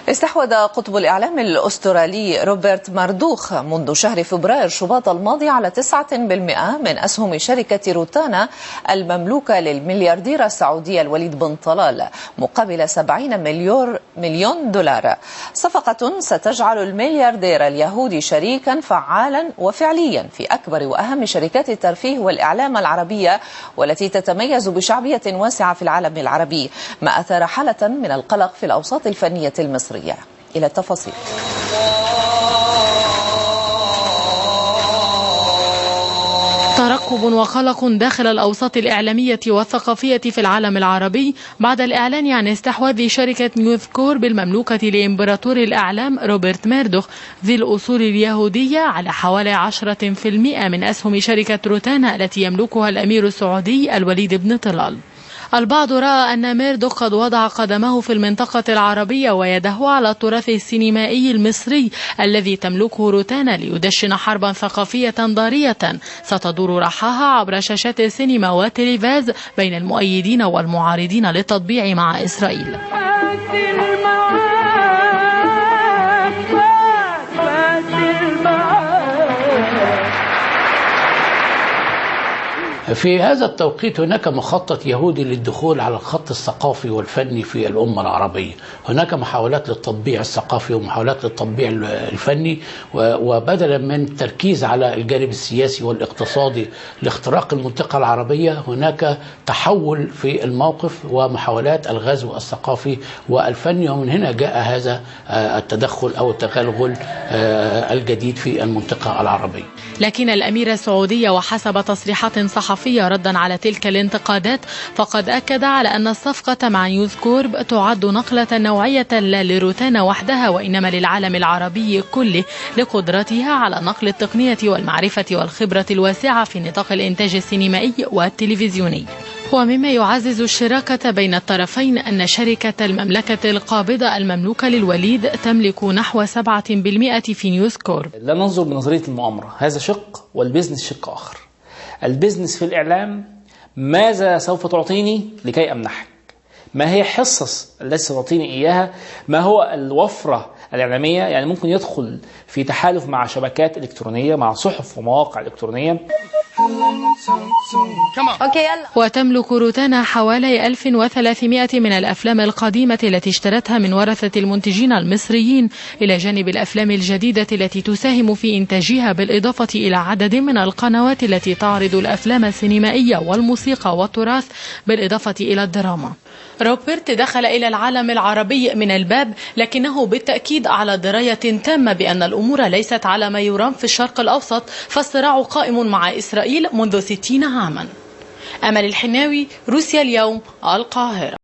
استحوذ قطب الإعلام الأسترالي روبرت ماردوخ منذ شهر فبراير شباط الماضي على 9% من أسهم شركة روتانا المملوكة للملياردير السعودي الوليد بن طلال مقابل 70 مليون دولار. صفقة ستجعل الملياردير اليهودي شريكا فعالا وفعليا في أكبر وأهم شركات الترفيه والإعلام العربية، والتي تتميز بشعبية واسعة في العالم العربي، ما أثار حالة من القلق في الأوساط الفنية المصرية. إلى التفاصيل. ترقب وقلق داخل الأوساط الإعلامية والثقافية في العالم العربي بعد الإعلان عن استحواذ شركة نيوز كورب المملوكة لإمبراطور الإعلام روبرت ماردوخ ذي الأصول اليهودية على حوالي 10% من أسهم شركة روتانا التي يملكها الأمير السعودي الوليد بن طلال. البعض رأى أن ميردوخ قد وضع قدمه في المنطقة العربية ويده على التراث السينمائي المصري الذي تملكه روتانا ليدشن حربا ثقافية ضارية ستدور رحاها عبر شاشات السينما والتلفاز بين المؤيدين والمعارضين للتطبيع مع إسرائيل. في هذا التوقيت هناك مخطط يهودي للدخول على الخط الثقافي والفني في الأمة العربية. هناك محاولات للتطبيع الثقافي ومحاولات للتطبيع الفني، وبدلا من التركيز على الجانب السياسي والاقتصادي لاختراق المنطقة العربية، هناك تحول في الموقف ومحاولات الغزو الثقافي والفني، ومن هنا جاء هذا التدخل أو التغلغل الجديد في المنطقة العربية. لكن الأمير السعودي وحسب تصريحات صحفية ردا على تلك الانتقادات فقد أكد على أن الصفقة مع نيوز كورب تعد نقلة نوعية لا لروتانا وحدها وإنما للعالم العربي كله لقدرتها على نقل التقنية والمعرفة والخبرة الواسعة في نطاق الإنتاج السينمائي والتلفزيوني. ومما يعزز الشراكة بين الطرفين أن شركة المملكة القابضة المملوكة للوليد تملك نحو 7% في نيوز كورب. لا ننظر بنظرية المؤامرة، هذا شق والبزنس شق آخر. البزنس في الإعلام: ماذا سوف تعطيني لكي أمنحك؟ ما هي حصص التي ستعطيني إياها؟ ما هو الوفرة الإعلامية؟ يعني ممكن يدخل في تحالف مع شبكات إلكترونية، مع صحف ومواقع إلكترونية. وتملك روتانا حوالي 1300 من الأفلام القديمة التي اشترتها من ورثة المنتجين المصريين، إلى جانب الأفلام الجديدة التي تساهم في إنتاجها، بالإضافة إلى عدد من القنوات التي تعرض الأفلام السينمائية والموسيقى والتراث، بالإضافة إلى الدراما. روبرت دخل إلى العالم العربي من الباب، لكنه بالتأكيد على دراية تامة بأن الأمور ليست على ما يرام في الشرق الأوسط، فالصراع قائم مع إسرائيل منذ 60 عاما. أمل الحناوي، روسيا اليوم، القاهرة.